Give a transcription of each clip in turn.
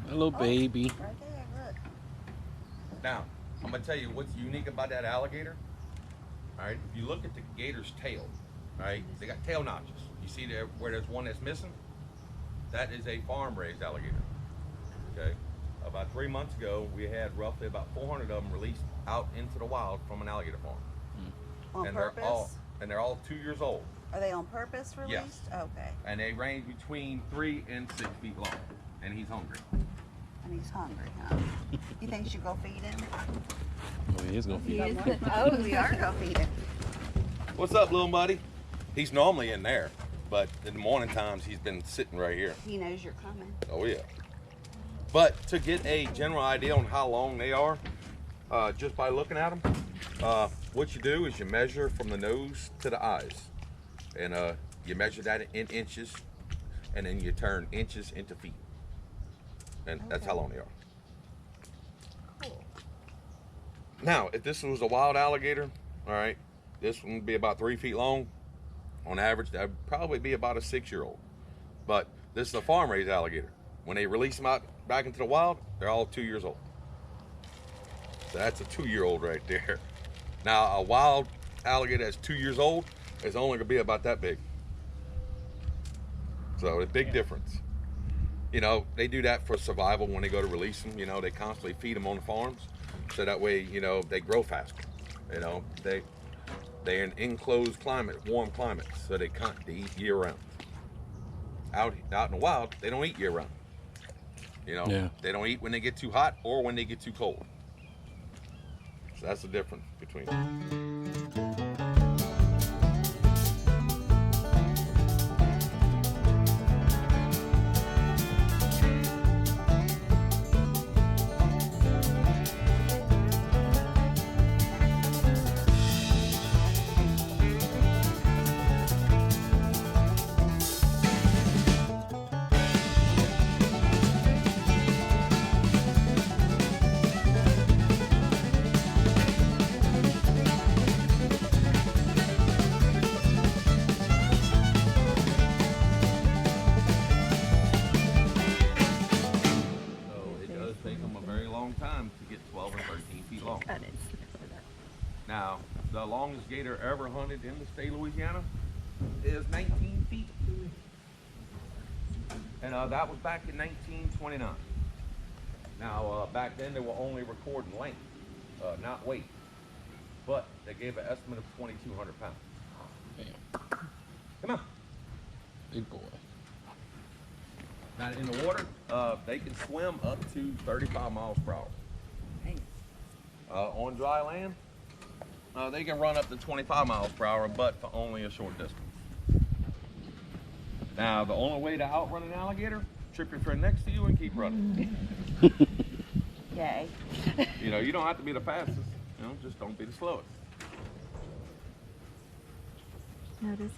A little baby. Right there, look. Now, I'm gonna tell you what's unique about that alligator. All right, if you look at the gator's tail, right, they got tail notches. You see there where there's one that's missing? That is a farm-raised alligator. Okay, about 3 months ago, we had roughly about 400 of them released out into the wild from an alligator farm. On and purpose? They're all 2 years old. Are they on purpose released? Yes. Okay. And they range between 3 and 6 feet long. And he's hungry. And he's hungry, huh? You think you should go feed him? Oh, he is gonna feed. Oh, we are gonna feed him. What's up, little buddy? He's normally in there, but in the morning times he's been sitting right here. He knows you're coming. Oh yeah. But to get a general idea on how long they are, just by looking at them, what you do is you measure from the nose to the eyes, and you measure that in inches, and then you turn inches into feet, and that's how long they are. Cool. Now, if this was a wild alligator, all right, this one would be about 3 feet long. On average, that would probably be about a 6-year-old. But this is a farm-raised alligator. When they release them out back into the wild, they're all 2 years old. So that's a 2-year-old right there. Now, a wild alligator that's 2 years old is only gonna be about that big. So a big difference. You know, they do that for survival when they go to release them. You know, they constantly feed them on the farms. So that way, you know, they grow faster. You know, they're in enclosed climate, warm climate, so they eat year round. Out in the wild, they don't eat year round. You know, they don't eat when they get too hot or when they get too cold. So that's the difference between them. Time to get 12 or 13 feet long. Now, the longest gator ever hunted in the state of Louisiana is 19 feet. And that was back in 1929. Now, back then they were only recording length, not weight. But they gave an estimate of 2,200 pounds. Damn. Come on. Big boy. Now, in the water, they can swim up to 35 miles per hour. On dry land, they can run up to 25 miles per hour, but for only a short distance. Now, the only way to outrun an alligator, trip your friend next to you and keep running. Yay. You know, you don't have to be the fastest, you know, just don't be the slowest. No, is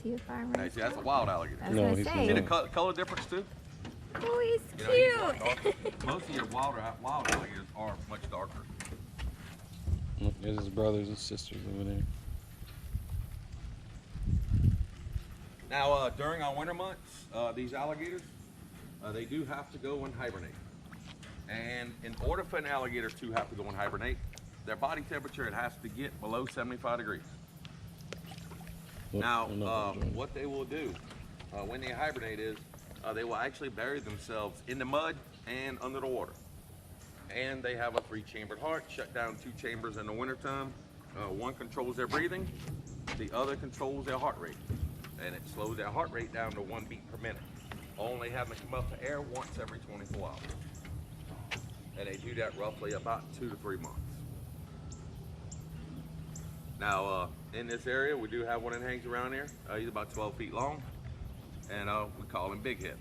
he a farmer? Now, see, that's a wild alligator. I was No, gonna he's say. See the color difference too? Oh, he's You cute. know, he's more darker. Most of your wild alligators are much darker. Look, there's his brothers and sisters over there. Now, during our winter months, these alligators, they do have to go and hibernate. And in order for an alligator to have to go and hibernate, their body temperature, it has to get below 75 degrees. Now, what they will do when they hibernate is they will actually bury themselves in the mud and under the water. And they have a 3-chambered heart, shut down 2 chambers in the wintertime. One controls their breathing, the other controls their heart rate. And it slows their heart rate down to 1 beat per minute. Only having to come up for air once every 24 hours. And they do that roughly about 2 to 3 months. Now, in this area, we do have one that hangs around here. He's about 12 feet long, and we call him Big Head.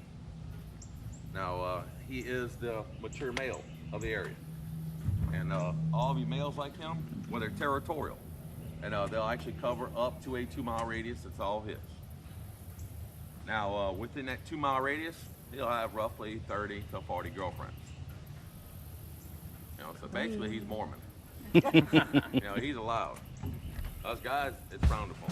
Now, he is the mature male of the area. And all of you males like him, well, they're territorial. And they'll actually cover up to a 2-mile radius. It's all his. Now, within that 2-mile radius, he'll have roughly 30 to 40 girlfriends. You know, so basically he's Mormon. You know, he's allowed. Us guys, it's frowned upon.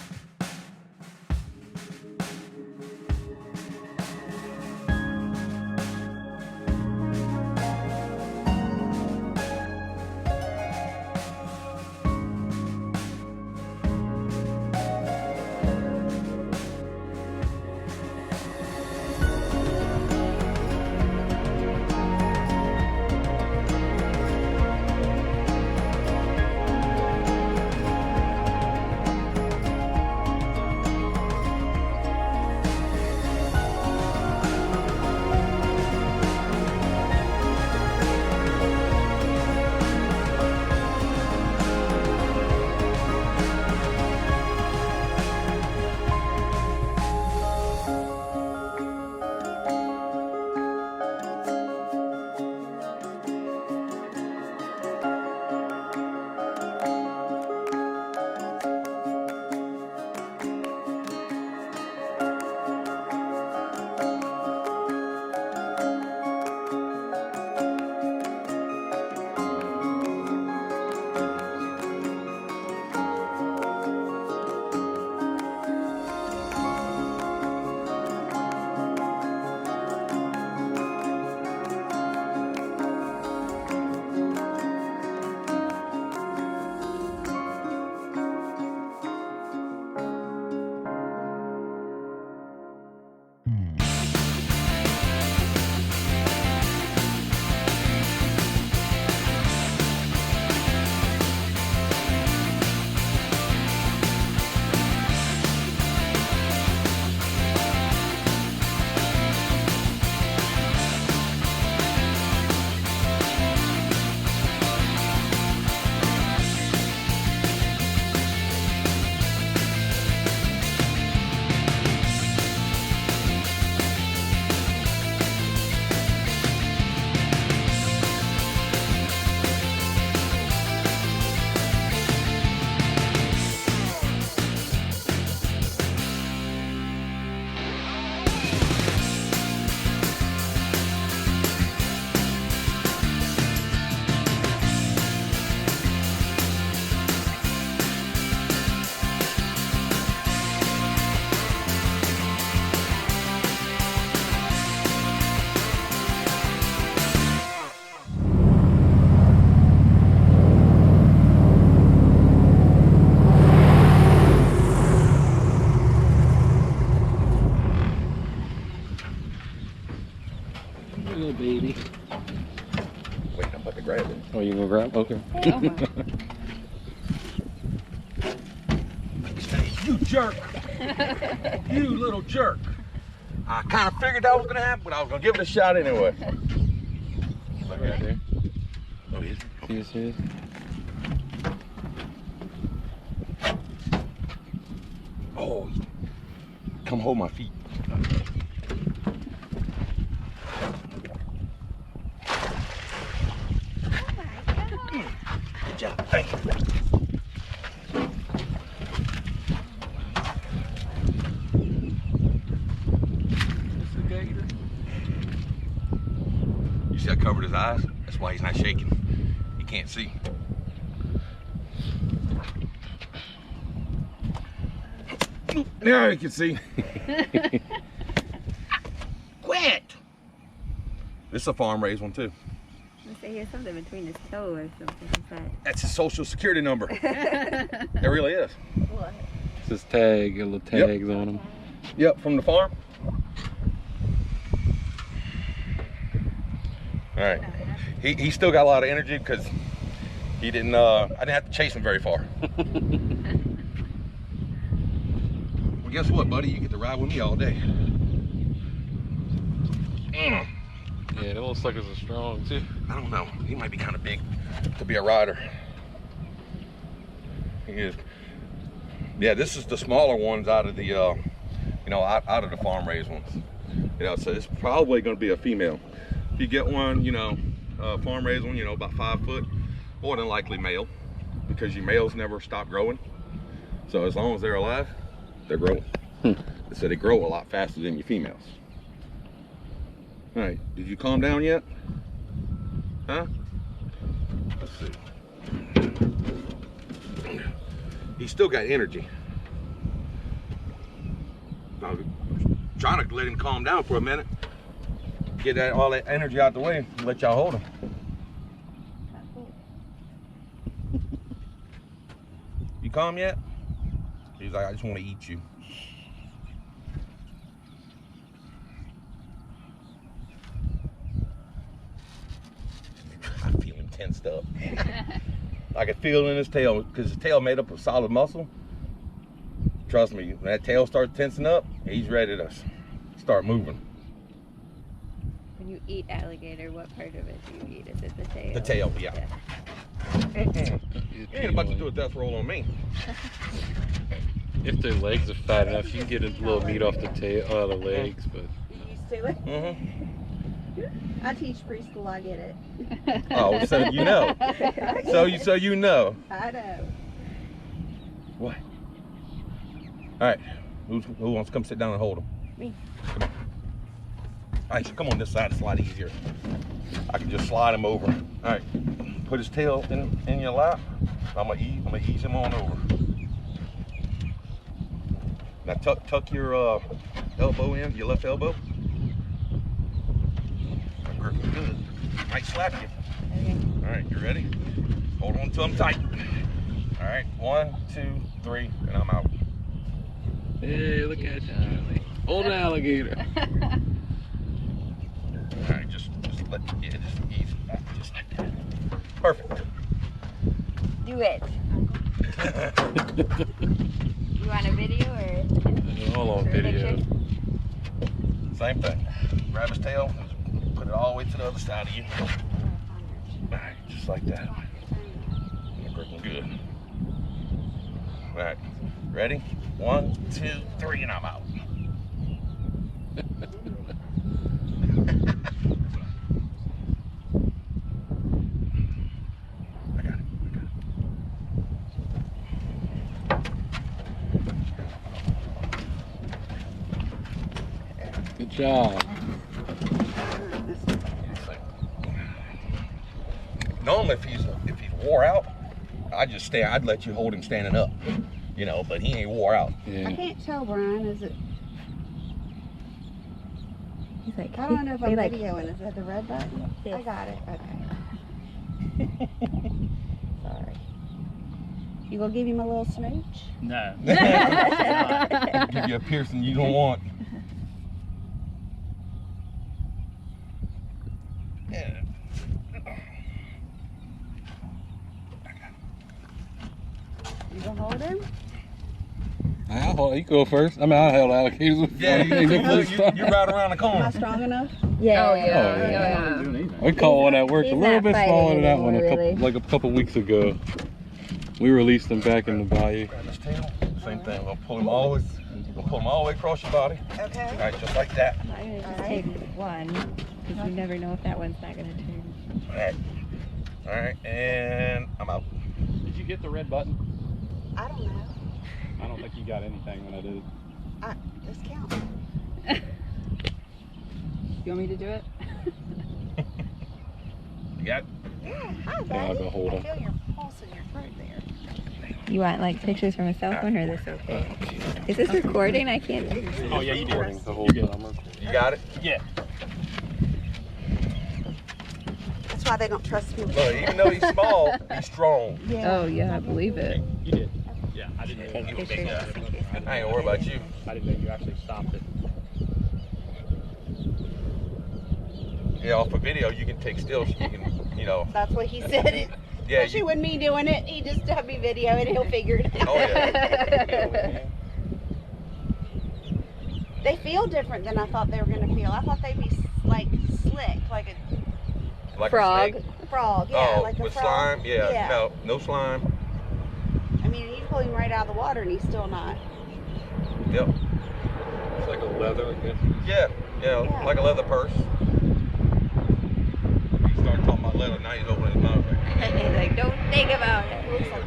Little baby. Wait, I'm about to grab it. Oh, you gonna grab? Okay. Oh my. You jerk! You little jerk! I kind of figured that was gonna happen, but I was gonna give it a shot anyway. Look right there. Oh, is it? Yes, yes. Oh, come hold my feet. Good job. Thank you. It's a gator. You see I covered his eyes? That's why he's not shaking. He can't see. Now you can see. Quit! This is a farm raised one too. I say he has something between his toe or something. What's that? That's his social security number. It really is. What? It's his tag, got little tags on him. Yep, from the farm. All right. He still got a lot of energy because he didn't. I didn't have to chase him very far. Well, guess what, buddy? You get to ride with me all day. Yeah, it looks like it's strong too. I don't know. He might be kind of big to be a rider. He is. Yeah, this is the smaller ones out of the, you know, out of the farm raised ones. You know, so it's probably going to be a female. If you get one, you know, farm raised one, you know, about 5 foot, more than likely male, because your males never stop growing. So as long as they're alive, they're growing. So they grow a lot faster than your females. All right, did you calm down yet? Huh? Let's see. He's still got energy. I was trying to let him calm down for a minute. Get all that energy out the way and let y'all hold him. You calm yet? He's like, I just want to eat you. I feel him tensed up. I can feel it in his tail because his tail made up of solid muscle. Trust me, when that tail starts tensing up, he's ready to start moving. When you eat alligator, what part of it do you eat? Is it the tail? The tail, yeah. You ain't about to do a death roll on me. If their legs are fat enough, you can get a little meat off the tail, the legs, but You used to it? Mm-hmm. I teach preschool, I get it. Oh, so you know. So you know. I know. What? All right. Who wants to come sit down and hold him? Me. Come on. All right, come on this side. It's a lot easier. I can just slide him over. All right. Put his tail in your lap. I'm gonna ease him on over. Now tuck your elbow in, your left elbow. Good. Might slap you. Okay. All right, you ready? Hold on to him tight. All right, 1, 2, 3, and I'm out. hey, look at that. Old alligator. All right, just let just ease it back, just like that. Perfect. Do it. You want a video or? All on or a video. picture? Same thing. Grab his tail, put it all the way to the other side of you. All right, just like that. Looking good. All right, ready? 1, 2, 3, and I'm out. I got it. Good job. Normally, if he's wore out, I'd let you hold him standing up, you know. But he ain't wore out. I Yeah. can't tell, Brian. Is it? He's like, I don't know if I'm like, videoing. Is that the red button? Yes. I got it. Okay. Sorry. You gonna give him a little smooch? No. Give you a piercing you don't want. to hold him? I'll hold, you go first. I mean, I held alligators before. Yeah, you ride around the Am corner. I strong enough? Yeah. Oh, yeah. We caught one that worked He's a little not bit fighting smaller than that anymore, one really. like a couple weeks ago. We released him back in the bayou. Grab his tail. Same thing. We'll pull him all the way across your body. Okay. All right, just like that. I'm gonna just take one because you never know if that one's not gonna turn. All right. All right, and I'm out. Did you get the red button? I don't know. I don't think you got anything when I did it. Discount. You want me to do it? You got it? Yeah, hi, buddy. Yeah, I'll go hold I him. feel your pulse in your throat there. You want like pictures from a cell phone or this okay? Is this recording? I can't. Oh yeah, you did. Recording the whole You did. summer. You got it? Yeah. That's why they don't trust me. Look, even though he's small, he's strong. Oh yeah, I believe it. You did. Yeah, I didn't know. Take You pictures just in case. I ain't gonna worry about you. I didn't know you actually stopped it. Yeah, off a video, you can take stills. You can, you know. That's what he said. Yeah. Especially with me doing it, he just have me video and he'll figure it out. Oh yeah. They feel different than I thought they were gonna feel. I thought they'd be like slick, like a Like Frog. A snake. frog. Yeah, Oh, like a with frog. slime? Yeah. No slime. I mean, you pull him right out of the water and he's still not. Yep. It's like a leather, I guess. Yeah. Yeah. Like a leather purse. He started talking about leather. Now he's opening his mouth. He's like, don't think about it. It looks like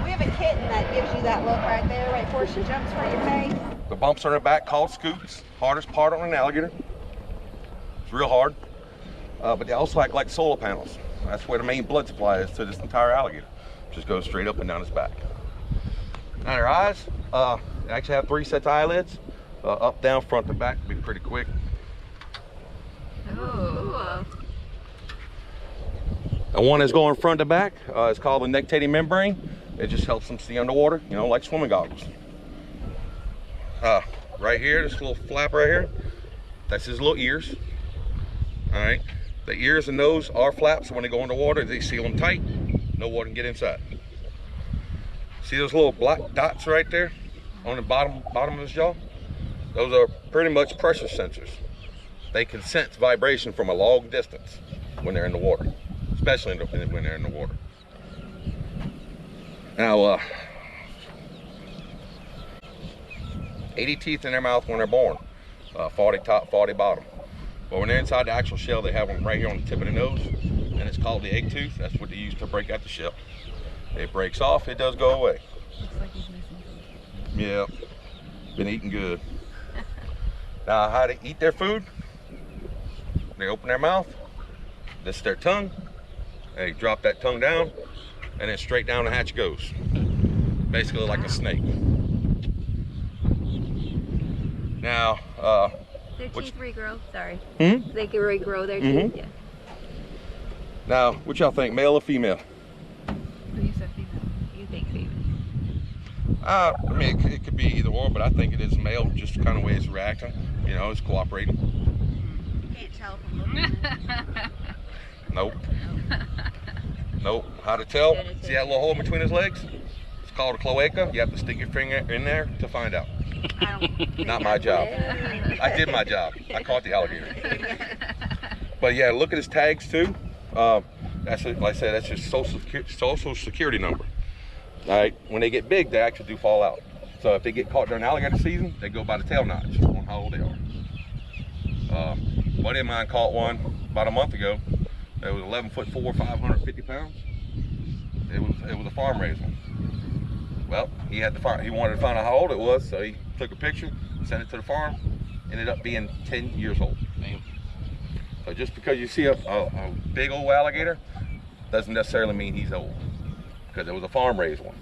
we have a kitten that gives you that look right there, right before she jumps for your face. The bumps on her back called scoops. Hardest part on an alligator. It's real hard. But they also act like solar panels. That's where the main blood supply is to this entire alligator. Just goes straight up and down his back. Now their eyes, they actually have 3 sets of eyelids. Up, down, front to back. Be pretty quick. Oh. The one that's going front to back is called the nictitating membrane. It just helps them see underwater, you know, like swimming goggles. Right here, this little flap right here, that's his little ears. All right, the ears and nose are flaps, so when they go underwater, they seal them tight. No water can get inside. See those little black dots right there on the bottom of his jaw? Those are pretty much pressure sensors. They can sense vibration from a long distance when they're in the water, especially when they're in the water. Now, 80 teeth in their mouth when they're born, 40 top, 40 bottom. But when they're inside the actual shell, they have them right here on the tip of the nose, and it's called the egg tooth. That's what they use to break out the shell. It breaks off, it does go away. Looks like he's missing. Yeah, been eating good. Now, how they eat their food? They open their mouth, this is their tongue, they drop that tongue down, and then straight down the hatch goes. Basically like a snake. Now, Their teeth regrow. Sorry. Hmm? They can regrow their Mhm. teeth. Yeah. Now, what y'all think, male or female? You said female. You think female? I mean, it could be either or, but I think it is male, just the kind of way it's reacting. You know, it's cooperating. You can't tell from looking at it. Nope. Nope. How to tell? Yeah, that's See it. that little hole between his legs? It's called a cloaca. You have to stick your finger in there to find out. I don't think Not my job. would. I did my job. I caught the alligator. But yeah, look at his tags too. That's like I said, that's his social security number. All right. When they get big, they actually do fall out. So if they get caught during alligator season, they go by the tail notch on how old they are. A buddy of mine caught one about a month ago. It was 11'4", 550 pounds. It was a farm raised one. Well, he wanted to find out how old it was, so he took a picture, sent it to the farm. Ended up being 10 years old. Damn. So just because you see a big old alligator doesn't necessarily mean he's old, because it was a farm raised one.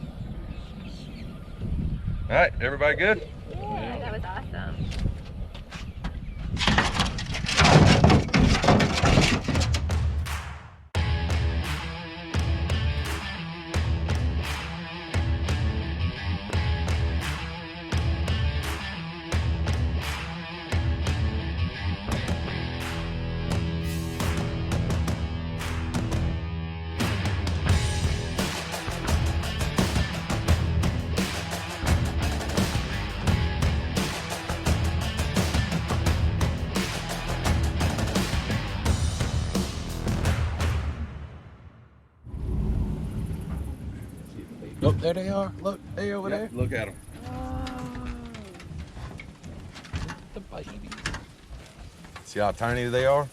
All right, everybody good? Yeah, that was awesome. Oh, there they are. Look, they over there. Look at them. The baby. See how tiny they are?